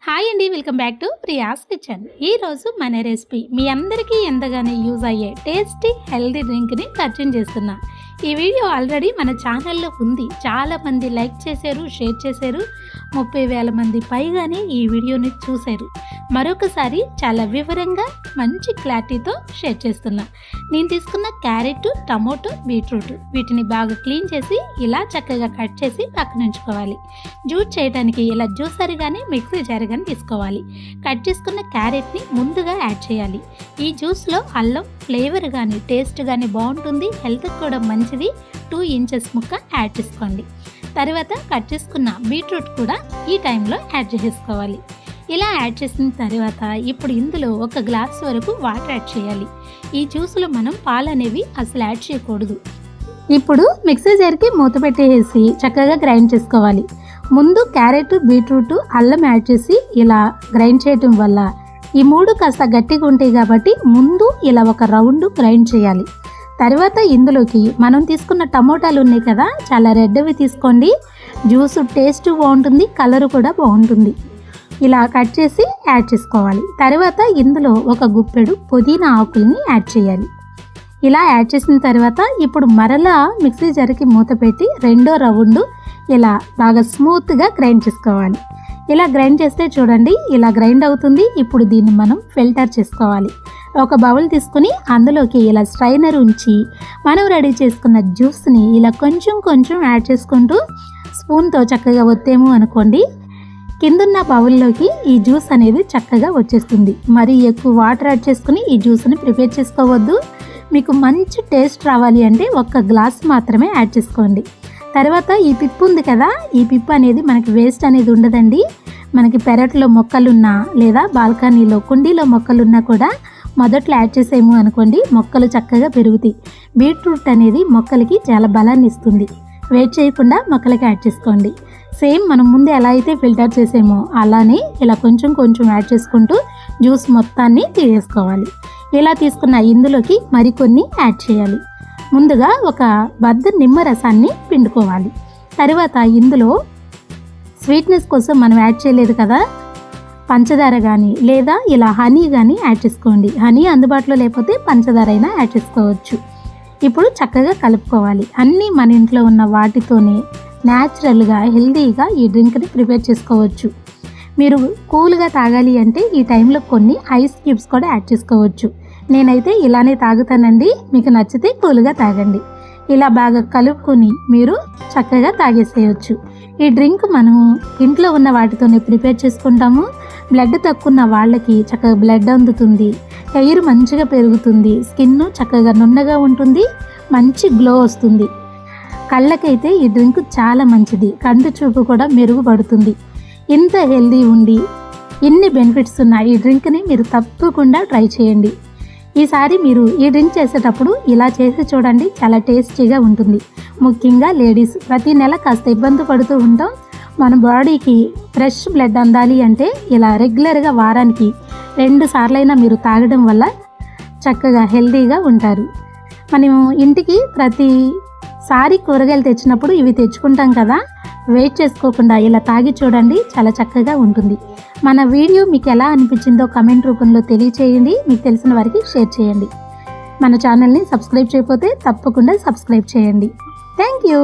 Hi అండి, welcome back to Priya's kitchen. ఈరోజు మన రెసిపీ మీ అందరికీ ఎంతగానో యూజ్ అయ్యే టేస్టీ హెల్దీ డ్రింక్ని పరిచయం చేస్తున్నా. ఈ వీడియో ఆల్రెడీ మన ఛానల్లో ఉంది. చాలామంది లైక్ చేశారు, షేర్ చేశారు. 30,000 మంది పైగానే ఈ వీడియోని చూశారు. మరొకసారి చాలా వివరంగా మంచి క్లారిటీతో షేర్ చేస్తున్నా. నేను తీసుకున్న క్యారెట్, టమోటో, బీట్రూట్ వీటిని బాగా క్లీన్ చేసి ఇలా చక్కగా కట్ చేసి పక్కన ఉంచుకోవాలి. జ్యూస్ చేయడానికి ఇలా జ్యూసర్ కానీ మిక్సీ జార్ కానీ తీసుకోవాలి. కట్ చేసుకున్న క్యారెట్ని ముందుగా యాడ్ చేయాలి. ఈ జ్యూస్లో అల్లం ఫ్లేవర్ కానీ టేస్ట్ కానీ బాగుంటుంది, హెల్త్కి కూడా మంచిది. 2 ఇంచెస్ ముక్క యాడ్ చేసుకోండి. తర్వాత కట్ చేసుకున్న బీట్రూట్ కూడా ఈ టైంలో యాడ్ చేసుకోవాలి. ఇలా యాడ్ చేసిన తర్వాత ఇప్పుడు ఇందులో 1 గ్లాస్ వరకు వాటర్ యాడ్ చేయాలి. ఈ జ్యూస్లో మనం పాలు అనేవి అసలు యాడ్ చేయకూడదు. ఇప్పుడు మిక్సీ జార్కి మూత పెట్టేసి చక్కగా గ్రైండ్ చేసుకోవాలి. ముందు క్యారెట్, బీట్రూట్, అల్లం యాడ్ చేసి ఇలా గ్రైండ్ చేయటం వల్ల ఈ 3 కాస్త గట్టిగా ఉంటాయి కాబట్టి ముందు ఇలా ఒక రౌండ్ గ్రైండ్ చేయాలి. తర్వాత ఇందులోకి మనం తీసుకున్న టమోటాలు ఉన్నాయి కదా, చాలా రెడ్వి తీసుకోండి. జ్యూస్ టేస్ట్ బాగుంటుంది, కలర్ కూడా బాగుంటుంది. ఇలా కట్ చేసి యాడ్ చేసుకోవాలి. తర్వాత ఇందులో 1 గుప్పెడు పుదీనా ఆకుల్ని యాడ్ చేయాలి. ఇలా యాడ్ చేసిన తర్వాత ఇప్పుడు మరలా మిక్సీ జార్కి మూత పెట్టి 2వ రౌండ్ ఇలా బాగా స్మూత్గా గ్రైండ్ చేసుకోవాలి. ఇలా గ్రైండ్ చేస్తే చూడండి ఇలా గ్రైండ్ అవుతుంది. ఇప్పుడు దీన్ని మనం ఫిల్టర్ చేసుకోవాలి. ఒక బౌల్ తీసుకుని అందులోకి ఇలా స్ట్రైనర్ ఉంచి మనం రెడీ చేసుకున్న జ్యూస్ని ఇలా కొంచెం కొంచెం యాడ్ చేసుకుంటూ స్పూన్తో చక్కగా ఒత్తేము అనుకోండి, కిందున్న బౌల్లోకి ఈ జ్యూస్ అనేది చక్కగా వచ్చేస్తుంది. మరి ఎక్కువ వాటర్ యాడ్ చేసుకుని ఈ జ్యూస్ని ప్రిపేర్ చేసుకోవద్దు. మీకు మంచి టేస్ట్ రావాలి అంటే 1 గ్లాస్ మాత్రమే యాడ్ చేసుకోండి. తర్వాత ఈ పిప్పు ఉంది కదా, ఈ పిప్పు అనేది మనకి వేస్ట్ అనేది ఉండదండి. మనకి పెరట్లో మొక్కలున్నా లేదా బాల్కనీలో కుండీలో మొక్కలున్నా కూడా మొదట్లో యాడ్ చేసేము అనుకోండి, మొక్కలు చక్కగా పెరుగుతాయి. బీట్రూట్ అనేది మొక్కలకి చాలా బలాన్ని ఇస్తుంది. వెయిట్ చేయకుండా మొక్కలకి యాడ్ చేసుకోండి. సేమ్ మనం ముందు ఎలా అయితే ఫిల్టర్ చేసామో అలానే ఇలా కొంచెం కొంచెం యాడ్ చేసుకుంటూ జ్యూస్ మొత్తాన్ని తీసేసుకోవాలి. ఇలా తీసుకున్న ఇందులోకి మరికొన్ని యాడ్ చేయాలి. ముందుగా 1 బద్ద నిమ్మరసాన్ని పిండుకోవాలి. తర్వాత ఇందులో స్వీట్నెస్ కోసం మనం యాడ్ చేయలేదు కదా, పంచదార కానీ లేదా ఇలా హనీ కానీ యాడ్ చేసుకోండి. హనీ అందుబాటులో లేకపోతే పంచదార అయినా యాడ్ చేసుకోవచ్చు. ఇప్పుడు చక్కగా కలుపుకోవాలి. అన్నీ మన ఇంట్లో ఉన్న వాటితోనే న్యాచురల్గా హెల్తీగా ఈ డ్రింక్ని ప్రిపేర్ చేసుకోవచ్చు. మీరు కూల్గా తాగాలి అంటే ఈ టైంలో కొన్ని ఐస్ క్యూబ్స్ కూడా యాడ్ చేసుకోవచ్చు. నేనైతే ఇలానే తాగుతానండి, మీకు నచ్చితే కూల్గా తాగండి. ఇలా బాగా కలుపుకొని మీరు చక్కగా తాగేసేయచ్చు. ఈ డ్రింక్ మనం ఇంట్లో ఉన్న వాటితోనే ప్రిపేర్ చేసుకుంటాము. బ్లడ్ తక్కువ ఉన్న వాళ్ళకి చక్కగా బ్లడ్ అందుతుంది, హెయిర్ మంచిగా పెరుగుతుంది, స్కిన్ చక్కగా నున్నగా ఉంటుంది, మంచి గ్లో వస్తుంది. కళ్ళకైతే ఈ డ్రింక్ చాలా మంచిది, కంటి చూపు కూడా మెరుగుపడుతుంది. ఇంత హెల్దీ ఉండి ఇన్ని బెనిఫిట్స్ ఉన్న ఈ డ్రింక్ని మీరు తప్పకుండా ట్రై చేయండి. ఈసారి మీరు ఈ డ్రింక్ చేసేటప్పుడు ఇలా చేసి చూడండి, చాలా టేస్టీగా ఉంటుంది. ముఖ్యంగా లేడీస్ ప్రతి నెల కాస్త ఇబ్బంది పడుతూ ఉంటాం. మన బాడీకి ఫ్రెష్ బ్లడ్ అందాలి అంటే ఇలా రెగ్యులర్గా వారానికి 2 సార్లైనా మీరు తాగడం వల్ల చక్కగా హెల్తీగా ఉంటారు. మనం ఇంటికి ప్రతిసారి కూరగాయలు తెచ్చినప్పుడు ఇవి తెచ్చుకుంటాం కదా, వెయిట్ చేసుకోకుండా ఇలా తాగి చూడండి, చాలా చక్కగా ఉంటుంది. మన వీడియో మీకు ఎలా అనిపించిందో కమెంట్ రూపంలో తెలియచేయండి. మీకు తెలిసిన వారికి షేర్ చేయండి. మన ఛానల్ని సబ్స్క్రైబ్ చేయకపోతే తప్పకుండా సబ్స్క్రైబ్ చేయండి. Thank you.